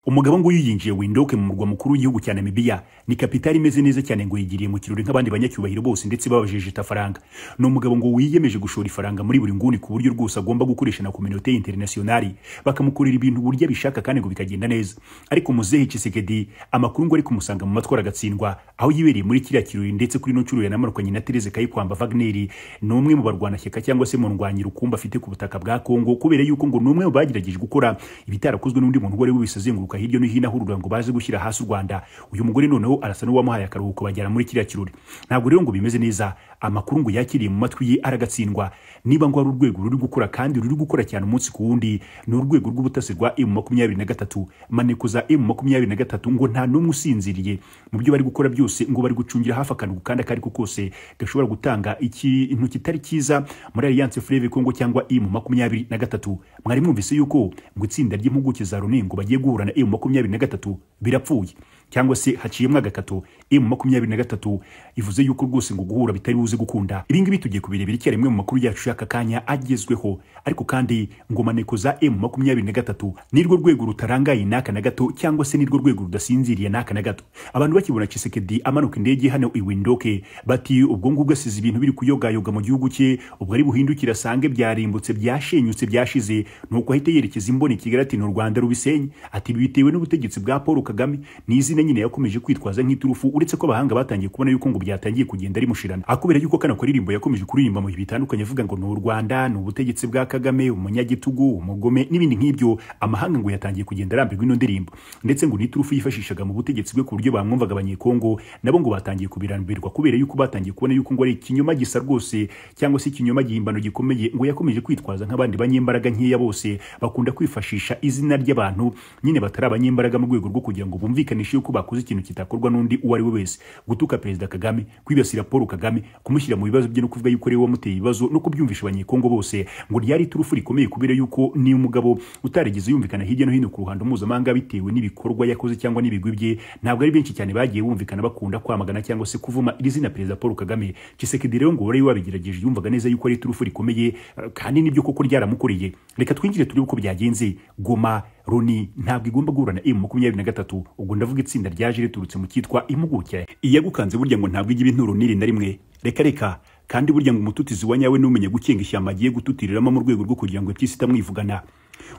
Umugabo ngo yinjiye Windhoek mu murwa mukuru w'igihugu cya Namibia ni kapitali imeze neza cyane ngo yigiriye mu kirori nk'abandi banyacyubahiro bose ndetse babajeje tafaranga. No umugabo ngo wiyemeje gushora ifaranga muri buri nguni ku buryo rwose agomba gukoresha na communauté internationale bakamukorera ibintu burya bishaka kandi ngo bikagenda neza. Ariko Muzehe Tshisekedi amakuru ngo ari kumusanga mu matwara agatsindwa aho yibereye muri kiriya kirori ndetse kuri no ncuro yanamarukanye na Therese Kayikwamba Wagner ni umwe mu barwanashyaka cyangwa se mu ndwanyi rukumba afite ku butaka bwa Kongo kubera yuko ngo ni umwe mu bagerageje gukora ibitarakozwe n'undi muntu wari wibisazenguruka hirya no hino ahurura ngo baze gushyira hasi u Rwanda. Uyu mugore noneho arasa n'uwamuhaye akaruhuko bagera muri kiriya kirori. Ntabwo rero ngo bimeze neza, amakuru ngo yakiriye mu matwi ye aragatsindwa. Niba ngo ari urwego ruri gukora kandi ruri gukora cyane umunsi ku wundi ni urwego rw'ubutasi rwa M23. Maneko za M23 ngo nta n'umwe usinziriye mu byo bari gukora byose, ngo bari gucungira hafi akantu kandi akariko kose gashobora gutanga ikintu kitari cyiza muri Alliance Fleuve Congo cyangwa M23. Mwari mwumvise yuko ngo itsinda ry'impuguke za Loni ngo bagiye guhura na M23 birapfuye cyangwa se haciyemwe agakato. M23 ivuze yuko rwose ngo guhura bitari buze gukunda. Ibi ngibi tugiye kubirebera icyarimwe mu makuru yacu y'aka kanya agezweho. Ariko kandi ngo maneko za M23 nirwo rwego rutarangaye n'aka na gato cyangwa se nirwo rwego rudasinziriye n'aka na gato. Abantu bakibona Tshisekedi amanuka indege hano i Windhoek bati ubwo ngubwo asize ibintu biri kuyogayoga mu gihugu cye, ubwo ari buhindukira sange byarimbutse byashenyutse byashize, nuko ahita yerekeza imboni Kigali ati n'u Rwanda rubisenye. Ati bitewe n'ubutegetsi bwa Paul Kagame n'izina nyine yakomeje kwitwaza nk'iturufu, uretse ko abahanga batangiye kubona yuko ngo byatangiye kugenda ari mushirana. Akubera yuko kana kuririmbo yakomeje kuririmba mu bitandukanye avuga ngo n'u Rwanda n'ubutegetsi bwa Kagame, umunyagitugu, umugome n'ibindi nk'ibyo, amahanga ngo yatangiye kugenda arambirwa ino ndirimbo. Ndetse ngo n'iturufu yifashishaga mu butegetsi bwe ku buryo bamwumvaga abanyekongo nabo ngo batangiye kubirambirwa kubera yuko batangiye kubona yuko ngo ari ikinyoma gisa rwose cyangwa se ikinyoma gihimbano gikomeye. Ngo yakomeje kwitwaza nk'abandi banyembaraga nkeya bose bakunda kwifashisha izina ry'abantu nyine batari abanyembaraga mu rwego rwo kugira ngo bumvikanishe yuko bakoze ikintu kitakorwa n'undi uwo ari we wese. Gutuka Perezida Kagame, kwibasira Paul Kagame, kumushyira mu bibazo bye no kuvuga yuko ari we wamuteye ibibazo no kubyumvisha abanyekongo bose, ngo ryari turufu rikomeye kubera yuko ni umugabo utarigeze yumvikana hirya no hino ku ruhando mpuzamahanga bitewe n'ibikorwa yakoze cyangwa n'ibigwi bye. Ntabwo ari benshi cyane bagiye bumvikana bakunda kwamagana cyangwa se kuvuma iri zina Perezida Paul Kagame. Tshisekedi rero ngo wari wabigerageje yumvaga neza yuko ari turufu rikomeye kandi nibyo koko ryaramukoreye. Reka twinjire turi uko byagenze. Goma Loni ntabwo igomba guhura na M23. Ubwo ndavuga itsinda ryaje riturutse mu cyitwa impuguke. Iyagukanze burya ngo ntabwo igibe inturo niri na rimwe. Reka kandi burya ngo umututizi wa nyawe n'umenye gukenga ishyamba agiye gututiriramo mu rwego rwo kugira ngo ibyisi itamwivugana.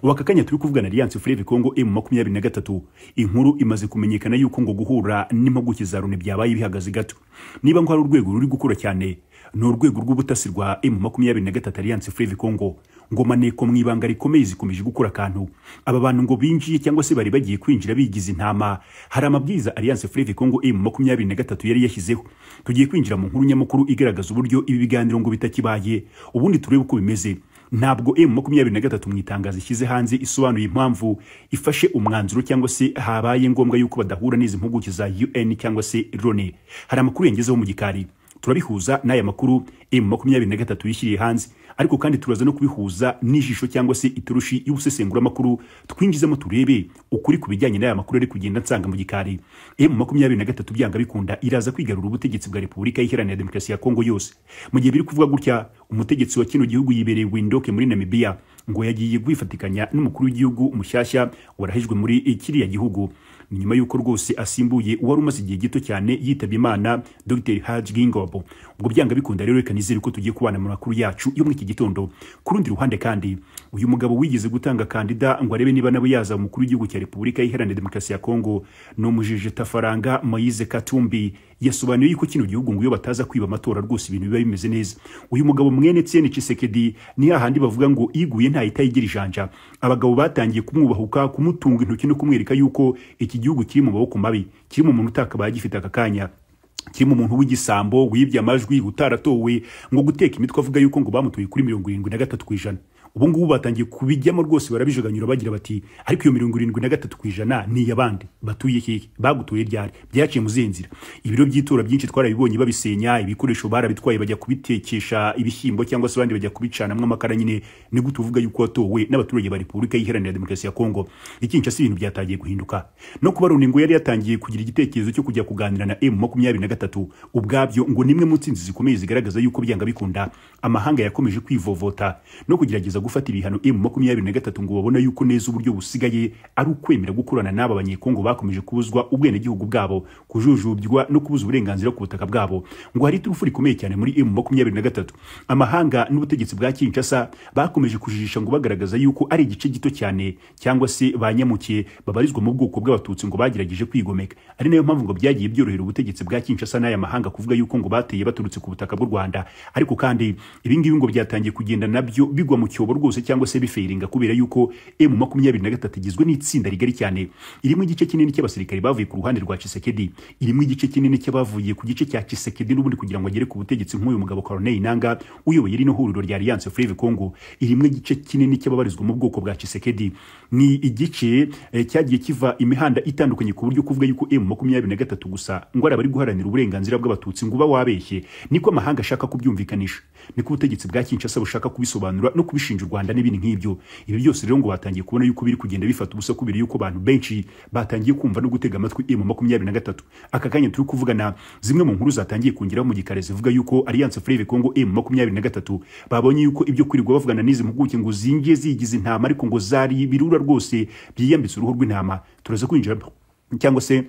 Ubu aka kanya turi kuvugana Alliance Fleuve Congo M23. Inkuru imaze kumenyekana yuko ngo guhura n'impuguke za Loni byabaye bihagaze gato. Niba ngo hari urwego ruri gukora cyane ni urwego rw'ubutasi rwa M23 Alliance Fleuve Congo. Ngo maneko mwibanga rikomeye zikomeje gukora akantu. Aba bantu ngo binjiye cyangwa se bari bagiye kwinjira bigize intama. Hari amabwiriza Alliance Fleuve Congo M23 yari yashyizeho. Tugiye kwinjira mu nkuru nyamukuru igaragaza uburyo ibi biganiro ngo bitakibaye. Ubundi turebe uko bimeze. Ntabwo M23 mwitangaza ishyize hanze isobanuye impamvu ifashe umwanzuro cyangwa se habaye ngombwa yuko badahura n'izi mpuguke za UN cyangwa se Loni. Hari amakuru yengezeho mu gikari. Turabihuza n'aya makuru M23 yishyiriye hanze, ariko kandi turaza no kubihuza n'ijisho cyangwa se iturushi y'ubusesengura makuru twinjizemo turebe ukuri kubijyanye n'aya makuru ari kugenda nsanga mu gikari. M23 byanga bikunda iraza kwigarura ubutegetsi bwa Repubulika Iharanira Demokarasi ya Kongo yose. Mu gihe biri kuvuga gutya, umutegetsi wa kino gihugu yibereye Windhoek muri Namibia ngo yagiye kwifatikanya n'umukuru w'igihugu mushyashya warahijwe muri kiriya gihugu. Ni nyuma yuko rwose asimbuye uwari umaze igihe gito cyane yitabye Imana Dr Hage Geingob. Ubwo byanga bikunda rero reka nizere ko tugiye kubana mu makuru yacu yo muri iki gitondo. Ku rundi ruhande kandi uyu mugabo wigeze gutanga kandida ngo arebe niba nabo yaza umukuru w'igihugu cya Repubulika Iharanira Demokarasi ya Kongo no mujije tafaranga Moise Katumbi yasobanuye yuko kino gihugu ngo iyo bataza kwiba amatora rwose ibintu biba bimeze neza. Uyu mugabo mwene Etienne Tshisekedi ni hahandi bavuga ngo iguye nta itayigira ijanja. Abagabo batangiye kumwubahuka, kumutunga intoki no kumwereka yuko iki gihugu kiri mu maboko mabi, kiri mu muntu utakabaye gifite aka kanya, kiri mu muntu w'igisambo wibye amajwi utaratowe ngo guteka imitwe avuga yuko ngo bamutoye kuri 73%. Ubu ngubu batangiye kubijyamo rwose barabijaganyura bagira bati ariko iyo 73% ni yabandi batuye iki bagutuye ryari byaciye mu zenzira. Ibiro by'itora byinshi twarabibonye babisenya, ibikoresho barabitwaye bajya kubitekesha ibishyimbo cyangwa se abandi bajya kubicanamwe amakara. Nyine ni gutuvuga yuko watowe n'abaturage ba Repubulika Iharanira Demokarasi ya Kongo. Ikinca si ibintu byatagiye guhinduka no kuba Loni ngo yari yatangiye kugira igitekerezo cyo kujya kuganira na M23. Ubwabyo ngo nimwe mu tsinzi zikomeye zigaragaza yuko byanga bikunda amahanga yakomeje kwivovota no kugerageza kuza gufata ibihano M23 ngo babona yuko neza uburyo busigaye ari ukwemera gukorana n'aba banyekongo bakomeje kubuzwa ubwenegihugu bwabo, kujujubywa no kubuza uburenganzira ku butaka bwabo. Ngo hari turufu rikomeye cyane muri M23. Amahanga n'ubutegetsi bwa Kinshasa bakomeje kujijisha ngo bagaragaza yuko ari igice gito cyane cyangwa se banyamukiye babarizwa mu bwoko bw'abatutsi ngo bagerageje kwigomeka. Ari nayo mpamvu ngo byagiye byorohera ubutegetsi bwa Kinshasa n'aya mahanga kuvuga yuko ngo bateye baturutse ku butaka bw'u Rwanda. Ariko kandi ibingibi ngo byatangiye kugenda nabyo bigwa mu cyobo rwose cyangwa se bifeiringa kubera yuko M23 igizwe n'itsinda rigari cyane. Irimo igice kinini cy'abasirikare bavuye ku ruhande rwa Tshisekedi, irimo igice kinini cy'abavuye ku gice cya Tshisekedi n'ubundi kugira ngo agere ku butegetsi nk'uyu mugabo Corneille Nangaa uyoboye rino huriro rya Alliance Fleuve Congo. Irimo igice kinini cy'ababarizwa mu bwoko bwa Tshisekedi. Ni igice cyagiye kiva imihanda itandukanye ku buryo kuvuga yuko M23 gusa ngo arabari guharanira uburenganzira bw'abatutsi ngo babeshye. Niko amahanga ashaka kubyumvikanisha, niko ubutegetsi bwa Kinshasa bushaka kubisobanura no kubishinja u Rwanda n'ibindi nk'ibyo. Ibi byose rero ngo batangiye kubona yuko biri kugenda bifata ubusa kubera yuko abantu benshi batangiye kumva no gutega amatwi M23. Aka kanya turi kuvugana zimwe mu nkuru zatangiye kongeraho mu gikare zivuga yuko Alliance Fleuve Congo M23 babonye yuko ibyo kwirirwa bavugana n'izi mpuguke ngo zingiye zigize intama ariko ngo zari birura rwose byiyambitse uruhu rw'intama. Turaza kwinjira cyangwa se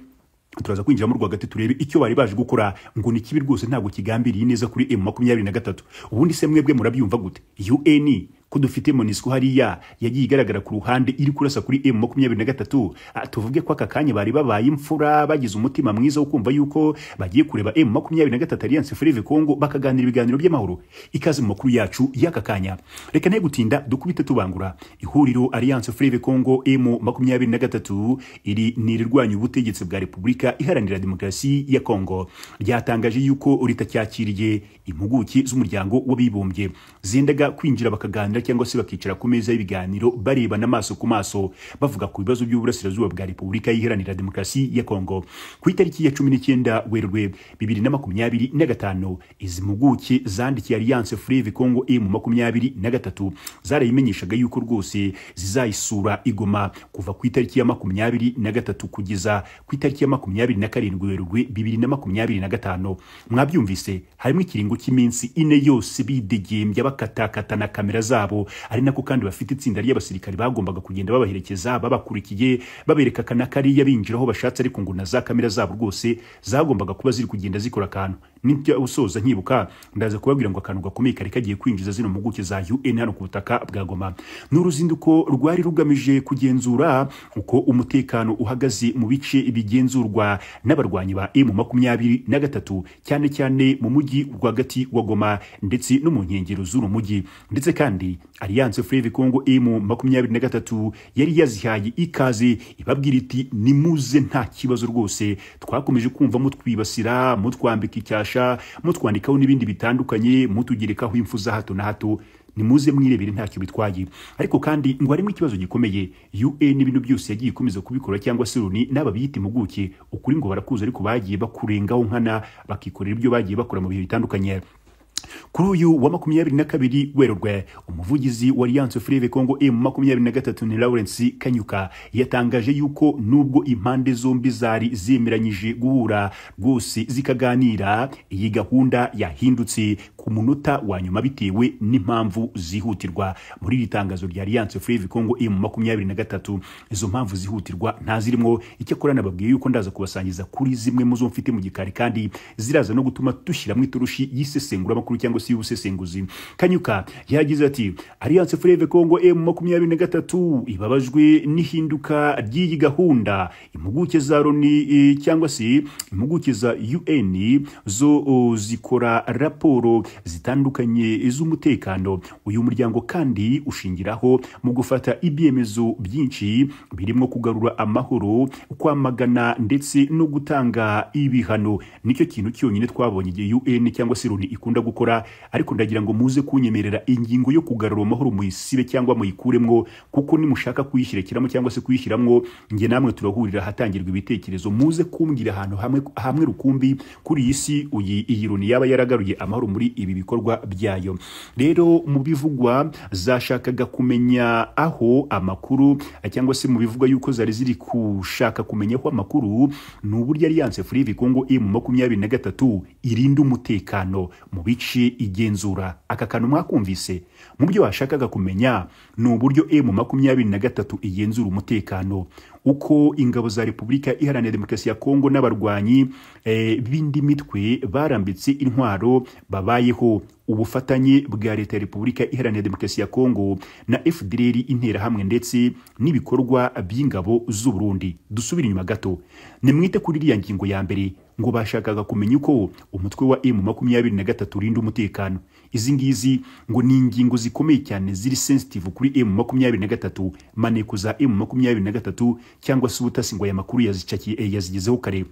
turaza kwinjiramo rwagati turebe icyo bari baje gukora ngo ni kibi rwose ntabwo kigambiriye neza kuri M23. Ubundi se mwebwe murabyumva gute? UN ko dufite MONUSCO hariya yagiye igaragara ku ruhande iri kurasa kuri M23, tuvuge ko aka kanya bari babaye imfura bagize umutima mwiza wo kumva yuko bagiye kureba M23 Alliance Fleuve Congo bakaganira ibiganiro by'amahoro. Ikaze mu makuru yacu y'aka kanya. Reka ne gutinda dukubite tubangura. Ihuriro Alliance Fleuve Congo M23 iri nirirwanya ubutegetsi bwa Repubulika Iharanira Demokarasi ya Congo ryatangaje yuko ritacyakiriye impuguke z'umuryango w'abibumbye zendaga kwinjira bakaganira cyangwa se bakicara ku meza y'ibiganiro barebana amaso ku maso bavuga ku bibazo by'uburasirazuba bwa Repubulika Iharanira Demokarasi ya Congo. Ku itariki ya 19 Werurwe 2025 izi mpuguke zandikiye Alliance Fleuve Congo M23 zarayimenyeshaga yuko rwose zizayisura igoma kuva ku itariki ya 23 kugeza ku itariki ya 27 Werurwe 2025. Mwabyumvise, harimo ikiringo cy'iminsi ine yose bidegembya bakatakata na kamera zabo, ari nako kandi bafite itsinda ry'abasirikari bagombaga kugenda babaherekeza babakurikiye babereka kana kariya binjiraho bashatse, ariko ngo na za kamera zabo rwose zagombaga kuba ziri kugenda zikora akantu. Nitya usoza nkibuka ndaza kubabwira ngo akantu gakomeye kari kagiye kwinjiza zino mpuguke za UN hano ku butaka bwa Goma. N'uruzinduko rwari rugamije kugenzura uko umutekano uhagaze mu bice bigenzurwa n'abarwanyi ba M23 cyane cyane mu mujyi rwagati wa Goma ndetse no mu nkengero z'uru mujyi. Ndetse kandi Alliance Fleuve Congo M23 yari yazihaye ikaze ibabwira iti nimuze nta kibazo rwose, twakomeje kumva mutwibasira mutwambika icyasha mutwandikaho n'ibindi bitandukanye mutugerekaho impfu za hato na hato, nimuze mwirebere ntacyo bitwaye. Ariko kandi ngo harimo ikibazo gikomeye. UN ibintu byose yagiye ikomeza kubikora cyangwa se Loni n'aba biyita impuguke ukuri ngo barakuza, ariko bagiye bakurengaho nkana bakikorera ibyo bagiye bakora mu bihe bitandukanye. Kuri uyu wa 22 Werurwe umuvugizi wa Alliance Fleuve Congo M23 ni Lawrence Kanyuka yatangaje yuko nubwo impande zombi zari zemeranyije guhura rwose zikaganira, iyi gahunda yahindutse ku munota wa nyuma bitewe n'impamvu zihutirwa. Muri iri tangazo rya Alliance Fleuve Congo M23 izo mpamvu zihutirwa ntazirimo, icyakora nababwiye yuko ndaza kubasangiza kuri zimwe mu zo mfite mu gikari kandi ziraza no gutuma dushyira mu iturushi y'isesengura makuru cyangwa se y'ubusesenguzi. Kanyuka yagize ati Alliance Fleuve Congo M23 ibabajwe n'ihinduka ry'iyi gahunda. Impuguke za Loni cyangwa se impuguke za UN zo zikora raporo zitandukanye z'umutekano. Uyu muryango kandi ushingiraho mu gufata ibyemezo byinshi birimo kugarura amahoro, kwamagana ndetse no gutanga ibihano. Nicyo kintu cyonyine twabonye igihe UN cyangwa se Loni ikunda gukora, ariko ndagira ngo muze kunyemerera ingingo yo kugarura amahoro muyisibe cyangwa muyikuremwo, kuko nimushaka kuyishirekiramo cyangwa se kuyishiramwo nge namwe turahurira hatangirwa ibitekerezo. Muze kumbwira ahantu hamwe rukumbi kuri iyi si iyi Loni yaba yaragaruye amahoro muri ibi bikorwa byayo. Rero mu bivugwa zashakaga kumenya aho amakuru cyangwa se mu bivugwa yuko zari ziri kushaka kumenya aho amakuru n'uburyo Alliance Fleuve Congo M23 irinda umutekano mu bice yafashe igenzura. Aka kantu mwakumvise? Mu byo washakaga kumenya ni uburyo M23 igenzura umutekano, uko ingabo za Repubulika Iharanira Demokarasi ya Kongo n'abarwanyi b'indi mitwe barambitse intwaro babayeho, ubufatanye bwa leta ya Repubulika Iharanira Demokarasi ya Kongo na FDLR interahamwe ndetse n'ibikorwa by'ingabo z'u Burundi. Dusubira inyuma gato, nimwite kuri iriya ngingo ya mbere ngo bashakaga kumenya uko umutwe wa M23 urinda umutekano. Izi ngizi ngo ni ingingo zikomeye cyane ziri sensitive kuri M23, maneko za M23 cyangwa se ubutasi ngo aya makuru yazigezeho kare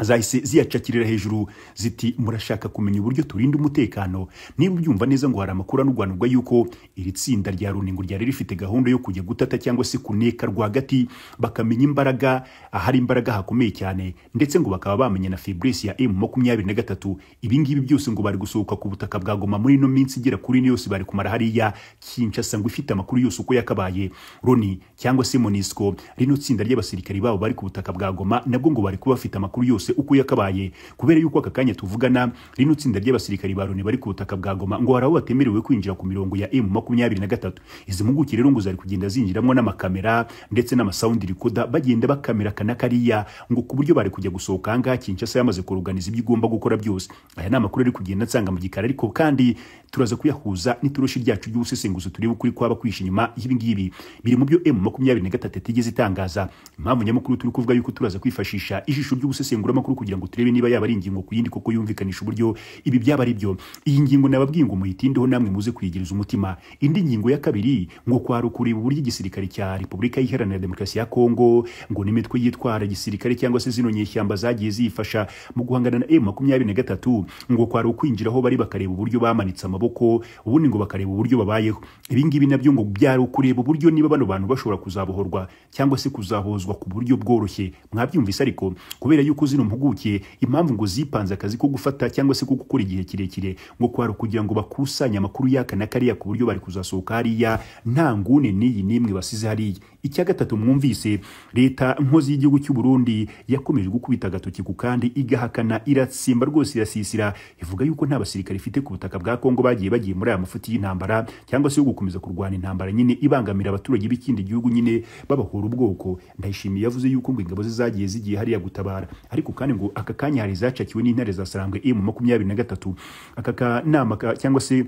zahise ziyacakirira hejuru ziti murashaka kumenya uburyo turinda umutekano. Niba ubyumva neza ngo hari amakuru anurwanurwa yuko iri tsinda rya Runingo ryari rifite gahunda yo kujya gutata cyangwa se kuneka rwagati, bakamenya imbaraga ahari imbaraga hakomeye cyane, ndetse ngo bakaba bamenye na Fabrice ya M23. Ibi ngibi byose ngo bari gusohoka ku butaka bwa Goma muri no minsi igera kuri ine yose bari kumara hariya Kinshasa ngo ifite amakuru yose uko yakabaye. Roni cyangwa se Monisco, rino tsinda ry'abasirikari babo bari ku butaka bwa Goma, nabwo ngo bari kuba bafite amakuru yose uko yakabaye, kubera yuko aka kanya tuvugana rino tsinda ry'abasirikari ba Loni bari ku butaka bwa Goma ngo haraho batemerewe kwinjira ku mirongo ya M23. Izi mpuguke rero ngo zari kugenda zinjiramo n'amakamera ndetse n'amasound recorder, bagenda bakamera kana kariya ngo ku buryo bari kujya gusohoka anga Kinshasa yamaze kuruganiza ibyo igomba gukora byose. Aya ni amakuru ari kugenda nsanga mu gikara, ariko kandi turaza kuyahuza n'iturushi ryacu ry'ubusesenguzi turebe kuri kwaba kwisha inyuma y'ibi ngibi biri mu byo M23 tigeze itangaza. Impamvu nyamukuru turi kuvuga yuko turaza kwifashisha ijisho ry'ubusesengura amakuru kugira ngo turebe niba yaba ari ingingo ku yindi koko yumvikanisha uburyo ibi byaba ari byo. Iyi ngingo nababwiye ngo muyitindeho namwe muze kuyigiriza umutima. Indi ngingo ya kabiri ngo kwarukureba uburyo igisirikare cya Repubulika Iharanira Demokarasi ya Kongo ngo n'imitwe yitwara gisirikare cyangwa se zino nyeshyamba zagiye zifasha mu guhangana na M23 ngo kwari ukwinjiraho bari bakareba uburyo bamanitse amaboko, ubundi ngo bakareba uburyo babayeho. Ibi ngibi nabyo ngo byari ukureba uburyo niba bano bantu bashobora kuzabohorwa cyangwa se kuzahozwa ku buryo bworoshye. Mwabyumvise ariko kubera yuko zino mpuguke impamvu ngo zipanze akazi ko gufata cyangwa se ko gukora igihe kirekire ngo kwari kugira ngo bakusanye amakuru yaka na kariya ku buryo bari kuzasohoka hariya nta ngune n'iyi nimwe basize hariya. Icya gatatu mwumvise, leta nkozi y'igihugu cy'u Burundi yakomeje gukubita agatoki ku kandi igahakana, iratsimba rwose, irasisira, ivuga yuko nta basirikare ifite ku butaka bwa Kongo bagiye muri aya mafuti y'intambara cyangwa se yo gukomeza kurwana intambara nyine ibangamira abaturage b'ikindi gihugu nyine babahora ubwoko. Ndayishimiye yavuze yuko ngo ingabo ze zigiye hariya gutabara, ariko kandi ngo aka kanya hari zacakiwe n'intare za Sarambwe M23. Aka kanama cyangwa se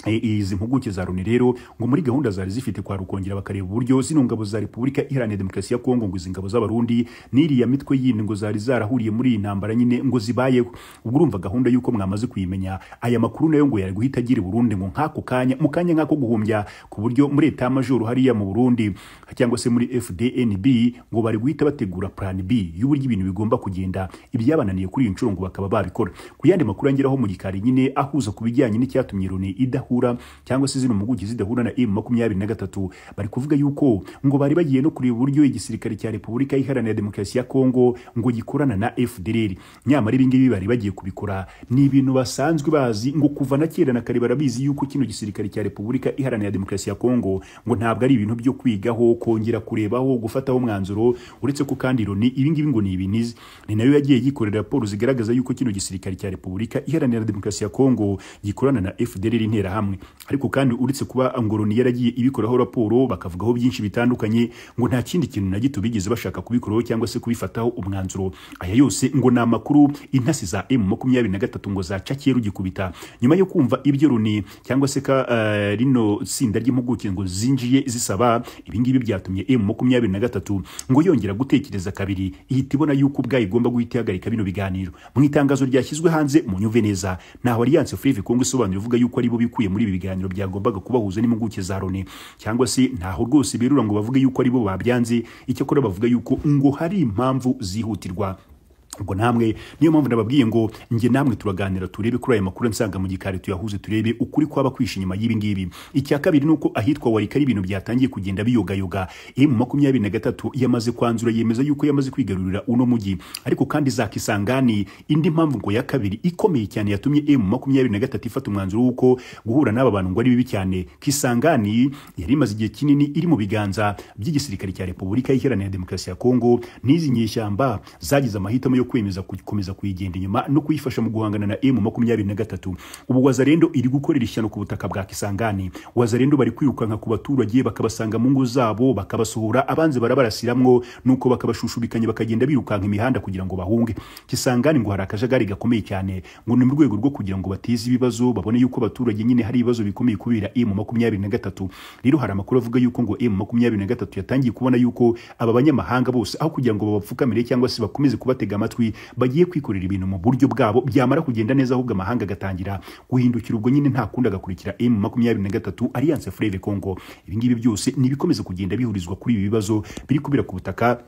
izi mpuguke za Loni rero ngo muri gahunda zari zifite kwa rukongera bakareba uburyo zino ngabo za Repubulika Iharanira Demokarasi ya Kongo ngo izi ngabo z'abarundi n'iriya mitwe yindi ngo zari zarahuriye muri iyi ntambara nyine ngo zibayeho. Ubwo urumva gahunda yuko mwamaze kuyimenya. Aya makuru nayo ngo yari guhita agira Burundi ngo nk'ako kanya mu kanya nk'ako guhumbya ku buryo muri eta majoro hariya mu Burundi cyangwa se muri FDNB ngo bari guhita bategura plan B y'uburyo ibintu bigomba kugenda. Ibyabananiye kuri iyi ncuro ngo bakaba babikora. Ku yandi makuru angeraho mu gikari nyine ahuza ku bijyanye n'icyatumye Loni idahura cyangwa se zino mpuguke zidahura na M23, bari kuvuga yuko ngo bari bagiye no kureba uburyo igisirikare cya Repubulika Iharanira Demokarasi ya Kongo ngo gikorana na FDLR. Nyamara ibi ngibi bari bagiye kubikora ni ibintu basanzwe bazi ngo kuva na kera na kare barabizi yuko kino gisirikare cya Repubulika Iharanira Demokarasi ya Kongo ngo ntabwo ari ibintu byo kwigaho kongera kurebaho gufataho umwanzuro, uretse ko kandi Loni ibi ngibi ngo ni ibinizi. Ni nayo yagiye yikorera raporo zigaragaza yuko kino gisirikare cya Repubulika Iharanira Demokarasi ya Kongo gikorana na FDLR interahamwe. Ariko kandi uretse kuba Loni yaragiye ibikoraho raporo bakavugaho byinshi bitandukanye, ngo nta kindi kintu na gito bigeze bashaka kubikoraho cyangwa se kubifataho umwanzuro. Aya yose ngo ni amakuru intasi za M23 ngo zacakiye rugikubita nyuma yo kumva ibyo Loni cyangwa se rino tsinda ry'impuguke ngo zinjiye zisaba. Ibi ngibi byatumye M23 ngo yongera gutekereza kabiri, ihita ibona yuko ubwayo igomba guhita ihagarika bino biganiro. Mu itangazo ryashyizwe hanze mu nyuve neza, naho Alliance Fleuve Congo isobanura ivuga yuko ari bo bikuye muri ibi biganiro byagombaga kubahuza n'impuguke za Loni, cyangwa se ntaho rwose berura ngo bavuge yuko ari bo babyanze. Icyakora bavuga yuko ngo hari impamvu zihutirwa. Ubwo namwe niyo mpamvu nababwiye ngo nge namwe turaganira turebe kuri aya makuru nsanga mu gikari tuyahuze turebe ukuri kwaba kwisha inyuma y'ibi ngibi. Icya kabiri nuko ahitwa Warikari ibintu byatangiye kugenda biyogayoga. M23 yamaze kwanzura yemeza yuko yamaze kwigarurira uno mujyi, ariko kandi za Kisangani indi mpamvu ngo ya kabiri ikomeye cyane yatumye M23 ifata umwanzuro wuko guhura n'aba bantu ngo ari bibi cyane. Kisangani yari imaze igihe kinini iri mu biganza by'igisirikare cya Repubulika Iharanira Demokarasi ya Kongo, n'izi nyeshyamba zagize amahitamo yo kwemeza gukomeza kuyigenda inyuma no kuyifasha mu guhangana na M23. Ubu Wazalendo iri gukorera ishyano ku butaka bwa Kisangani. Wazalendo bari kwirukanka ku baturage bakabasanga mu ngo zabo bakabasohora, abanze barabarasiramwo nuko bakabashushubikanye bakagenda birukanka imihanda kugira ngo bahunge. Kisangani ngo hari akajagari gakomeye cyane, ngo ni mu rwego rwo kugira ngo bateze ibibazo, babone yuko abaturage nyine hari ibibazo bikomeye kubera M23. Rero hari amakuru avuga yuko ngo M23 yatangiye kubona yuko aba banyamahanga bose aho kugira ngo babapfukamire cyangwa se bakomeze kubatega amatwi, bagiye kwikorera ibintu mu buryo bwabo, byamara kugenda neza ahubwo amahanga agatangira guhindukira, ubwo nyine nta kundi agakurikira M23 Alliance Fleuve Congo. Ibi ngibi byose ni bikomeza kugenda bihurizwa kuri ibi bibazo biri kubera ku butaka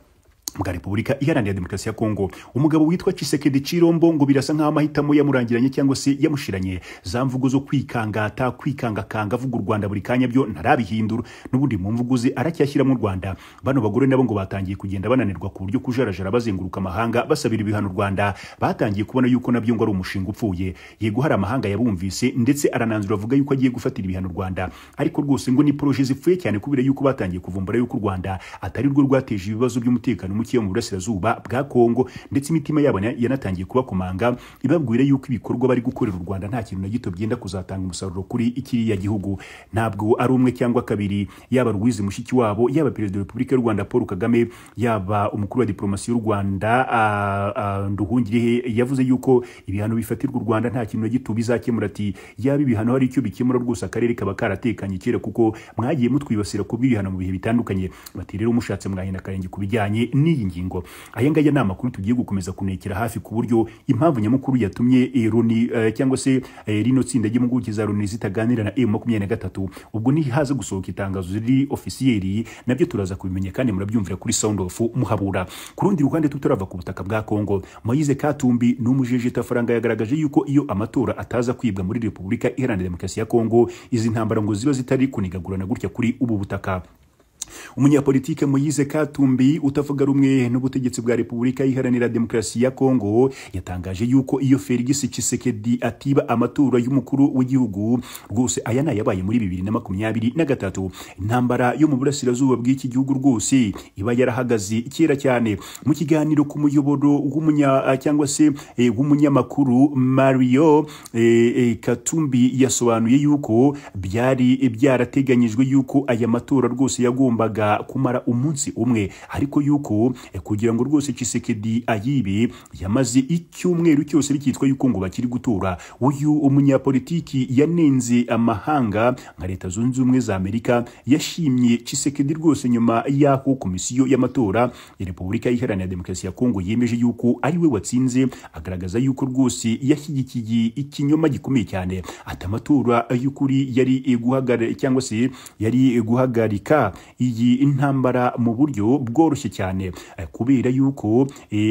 bwa Repubulika Iharanira Demokarasi ya Kongo. Umugabo witwa Tshisekedi Chilombo ngo birasa nkaho amahitamo yamurangiranye cyangwa se yamushiranye. Za mvugo zo kwikangata kwikangakanga avuga u Rwanda buri kanya byo ntarabihindura, n'ubundi mu mvugo ze aracyashyira mu Rwanda. Bano bagore nabo ngo batangiye kugenda bananirwa ku buryo kujarajara bazenguruka amahanga basabira ibihano Rwanda. Batangiye kubona yuko nabyo ngo ari umushinga upfuye. Yego hari amahanga yabumvise ndetse arananzura avuga yuko agiye gufatira ibihano Rwanda, ariko rwose ngo ni projet zipfuye cyane kubera yuko batangiye kuvumbura yuko u Rwanda atari rwo rwateje ibibazo by'umutekano muke mu burasirazuba bwa Kongo, ndetse imitima yabo yanatangiye kubakomanga ibabwira yuko ibikorwa bari gukorera u Rwanda nta kintu na gito byenda kuzatanga umusaruro kuri ikiriya gihugu. Ntabwo ari umwe cyangwa kabiri, yaba Louise Mushikiwabo, yaba Perezida wa Repubulika y'u Rwanda Paul Kagame, yaba umukuru wa diplomasi y'u Rwanda Nduhungirehe, yavuze yuko ibihano bifatirwa u Rwanda nta kintu na gito bizakemura. Ati yaba ibihano hari icyo bikemura rwose akarere kaba karatekanye kera, kuko mwagiye mutwibasira ku bw'ibihano mu bihe bitandukanye. Bati rero mushatse mwahina karenge kubijyanye n'iyi ngingo. Aya ngaya ni amakuru tugiye gukomeza kunekera hafi ku buryo impamvu nyamukuru yatumye Loni cyangwa se rino tsinda ry'impuguke za Loni zitaganira na M23, ubwo ni haza gusohoka itangazo riri officiel, nabyo turaza kubimenya kandi murabyumvira kuri Sound of Muhabura. Ku rundi ruhande tutarava ku butaka bwa Kongo, Moise Katumbi n'umujeje tafaranga yagaragaje yuko iyo amatora ataza kwibwa muri Repubulika Iharanira Demokarasi ya Kongo, izi ntambara ngo ziba zitari kunigagurana gutya kuri ubu butaka. Umunyapolitike Moise Katumbi utavuga rumwe n'ubutegetsi bwa Repubulika Iharanira Demokarasi ya Kongo yatangaje yuko iyo Felix Tshisekedi atiba amatora y'umukuru w'igihugu rwose aya nayabaye muri 2023. Intambara yo mu burasirazuba bw'iki gihugu rwose iba yarahagaze kera cyane. Mu kiganiro ku muyoboro w'umunya cyangwa se w'umunyamakuru Mario Katumbi yasobanuye yuko byari byarateganyijwe yuko aya matora rwose yagombaga kumara umunsi umwe, ariko yuko kugira ngo rwose Tshisekedi ayibe yamaze icyumweru cyose bikitwa yuko ngo bakiri gutora. Uyu umunyapolitiki yanenze amahanga nka Leta Zunze Ubumwe za Amerika yashimye Tshisekedi rwose nyuma y'aho komisiyo y'amatora ya Repubulika Iharanira Demokarasi ya Kongo yemeje yuko ari we watsinze, agaragaza yuko rwose yashyigikiye ikinyoma gikomeye cyane. Ati amatora y'ukuri yari guhagarika cyangwa se yari guhagarika iyi intambara mu buryo bworoshye cyane, kubera yuko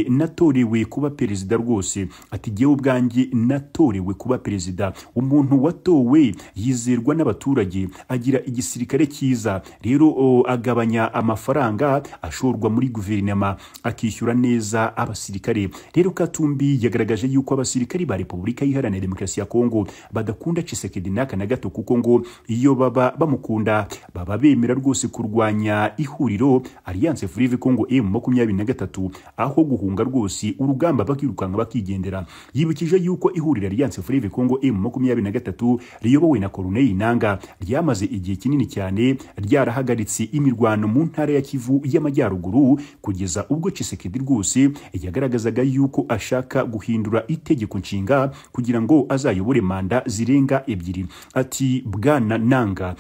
natorewe kuba perezida rwose. Ati jyewe ubwanjye natorewe kuba perezida. Umuntu watowe yizerwa n'abaturage, agira igisirikare cyiza, rero agabanya amafaranga ashorwa muri guverinoma, akishyura neza abasirikare. Rero Katumbi yagaragaje yuko abasirikari ba Repubulika Iharanira Demokarasi ya Kongo badakunda Tshisekedi n'aka na gato, kuko ngo iyo baba bamukunda baba bemera rwose kurwanya ihuriro Alliance Fleuve Congo M23 aho guhunga rwose urugamba bakirukanka bakigendera. Yibukije yuko ihuriro Alliance Fleuve Congo M23 riyobowe na Corneille Nangaa ryamaze igihe kinini cyane ryarahagaritse imirwano mu ntara ya Kivu y'Amajyaruguru kugeza ubwo Tshisekedi rwose yagaragazaga yuko ashaka guhindura itegeko nshinga kugira ngo azayobore manda zirenga ebyiri. Ati bwana Nangaa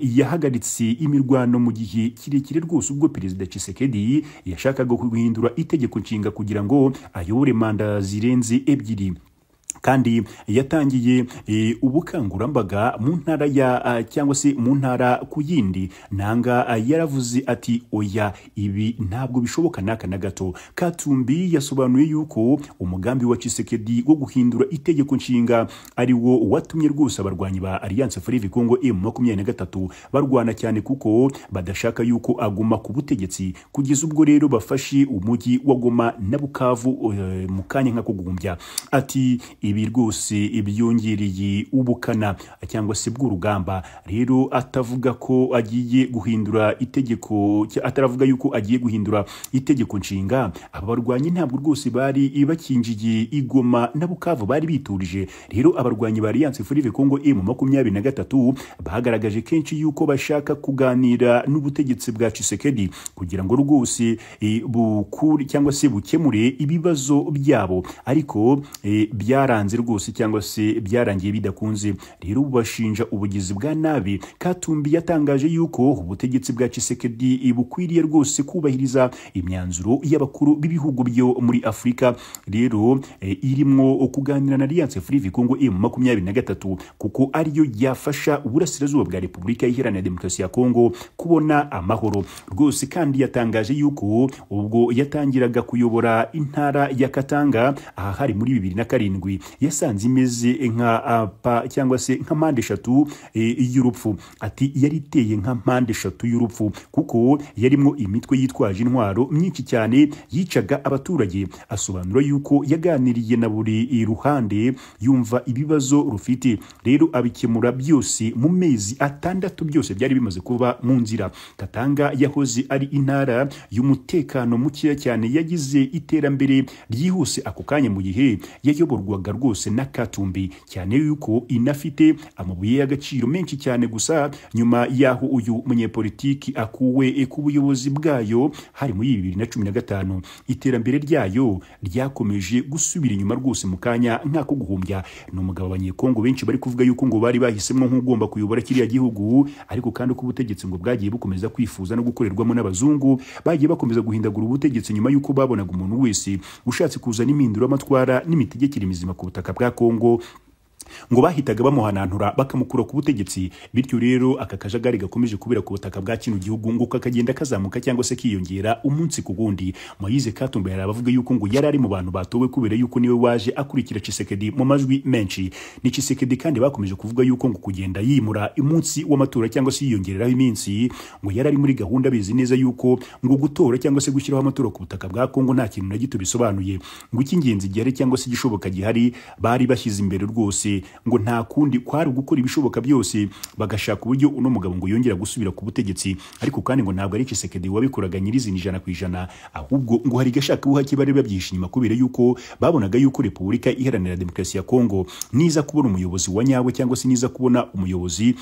yahagaritse imirwano mu gihe kirekire rwose ubwo Perezida Tshisekedi yashakaga guhindura itegeko nshinga kugira ngo ayobore manda zirenze ebyiri. Kandi yatangiye ubukangurambaga mu ntara ya cyangwa se mu ntara ku yindi. Nangaa yaravuze ati oya, ibi ntabwo bishoboka n'aka na gato. Katumbi yasobanuye yuko umugambi wa Tshisekedi wo guhindura itegeko nshinga ari wo watumye rwose abarwanyi ba Alliance Fleuve Congo M23 barwana cyane, kuko badashaka yuko aguma ku butegetsi, kugeza ubwo rero bafashe umujyi wa Goma na Bukavu mu kanya nka kugumbya. Ati ibi rwose ibyongereye ubukana cyangwa se bw'urugamba. Rero atavuga ko agiye guhindura itegeko, ataravuga yuko agiye guhindura itegeko nshinga, aba barwanyi ntabwo rwose bari bakinjiye igoma na Bukavu, bari biturije. Rero abarwanyi ba Alliance Fleuve Congo M23 bagaragaje kenshi yuko bashaka kuganira n'ubutegetsi bwa Tshisekedi kugira ngo rwose bukuri cyangwa se bukemure ibibazo byabo, ariko byaranze rwose cyangwa se byarangiye bidakunze. Rero bashinja ubugizi bwa nabi. Katumbi yatangaje yuko ubutegetsi bwa Tshisekedi bukwiriye rwose kubahiriza imyanzuro y'abakuru b'ibihugu byo muri Afrika, rero irimo kuganira na Alliance Fleuve Congo M23 kuko ariyo yafasha uburasirazuba bwa Repubulika Iharanira Demokarasi ya Kongo kubona amahoro rwose. Kandi yatangaje yuko ubwo yatangiraga kuyobora intara ya Katanga aha hari muri 2007 yasanze imeze nka cyangwa se nka mpande eshatu y'urupfu. Ati yari iteye nka mpande eshatu y'urupfu kuko yarimo imitwe yitwaje intwaro myinshi cyane yicaga abaturage. Asobanura yuko yaganiriye na buri ruhande yumva ibibazo rufite, rero abikemura byose mu mezi 6 byose byari bimaze kuba mu nzira. Katanga yahoze ari intara y'umutekano muke cyane, yagize iterambere ryihuse ako kanya mu gihe yayoborwaga rwose na Katumbi, cyane yuko inafite amabuye y'agaciro menshi cyane. Gusa nyuma yaho uyu munyepolitiki akuwe ku buyobozi bwayo hari muri 2015, iterambere ryayo ryakomeje gusubira inyuma rwose mu kanya nk'ako guhumbya. Ni umugabo abanyekongo benshi bari kuvuga yuko ngo bari bahisemo nk'ugomba kuyobora kiriya gihugu, ariko kandi ko ubutegetsi ngo bwagiye bukomeza kwifuza no gukorerwamo n'abazungu, bagiye bakomeza guhindagura ubutegetsi nyuma yuko babonaga umuntu wese ushatse kuzana impinduramatwara n'imitegekere mizima ku butaka bwa Kongo ngo bahitaga bamuhanantura bakamukura ku butegetsi. Bityo rero aka kajagari gakomeje kubera ku butaka bwa kino gihugu ngo kakagenda kazamuka cyangwa se kiyongera umunsi ku gundi. Moise Katumbi yarabavuga yuko ngo yari ari mu bantu batowe kubera yuko niwe waje akurikira Tshisekedi mu majwi menshi. Ni Tshisekedi kandi bakomeje kuvuga yuko ngo kugenda yimura umunsi w'amatora cyangwa se yiyongereraho iminsi, ngo yari ari muri gahunda bizi neza yuko ngo gutora cyangwa se gushyiraho amatora ku butaka bwa Kongo nta kintu na gito bisobanuye. Ngo icy'ingenzi gihari cyangwa se gishoboka gihari bari bashyize imbere rwose ngo nta kundi kwari gukora ibishoboka byose bagashaka uburyo uno mugabo ngo yongera gusubira ku butegetsi. Ariko kandi ngo ntabwo ari Tshisekedi wabikoraga nyirizina 100%, ahubwo ngo hari gashaka ubuhake bari babyisha inyuma kubera yuko babonaga yuko Repubulika Iharanira Demokarasi ya Kongo niza kubona umuyobozi wa nyawe cyangwa se niza kubona umuyobozi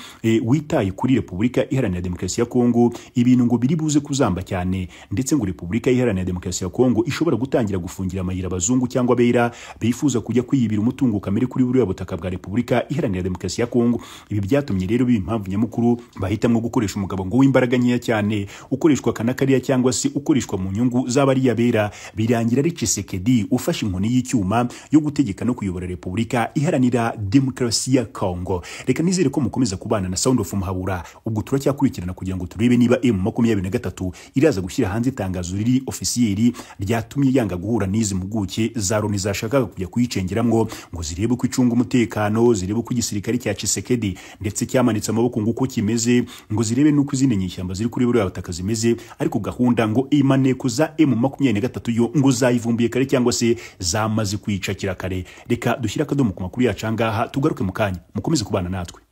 witaye kuri Repubulika Iharanira Demokarasi ya Kongo, ibintu ngo biri buze kuzamba cyane, ndetse ngo Repubulika Iharanira Demokarasi ya Kongo ishobora gutangira gufungira amayira abazungu cyangwa bera bifuza kujya kwiyibira umutungo kamere kuri buriya butaka bwa Repubulika Iharanira Demokarasi ya Kongo. Ibi byatumye rero impamvu nyamukuru bahitamwe gukoresha umugabo ngo w'imbaraga nkeya cyane, ukoreshwa kanakariya cyangwa se ukoreshwa mu nyungu z'abariya bera, birangira ari Tshisekedi ufashe inkoni y'icyuma yo gutegeka no kuyobora Repubulika Iharanira Demokarasi ya Kongo. Reka nizere ko mukomeza kubana na Sound of Muhabura, ubwo turacyakurikirana kugira ngo turebe niba M23 iraza gushyira hanze itangazo riri officiel ryatumye yanga guhura n'izi mpuguke za Loni zashakaga kujya kuyicengeramwo ngo zirebe ko icunga umutekano, zirebe ko igisirikare cya Tshisekedi ndetse cyamanitse amaboko nguko kimeze, ngo zirebe nuko izindi nyishyamba ziri kuri buriya butaka zimeze. Ariko gahunda ngo imaneko za M23 yo ngo zayivumbiye kare cyangwa se zamaze kwicakira kare. Reka dushyira akadomo ku makuru yacu angaha, tugaruke mu kanya, mukomeze kubana natwe.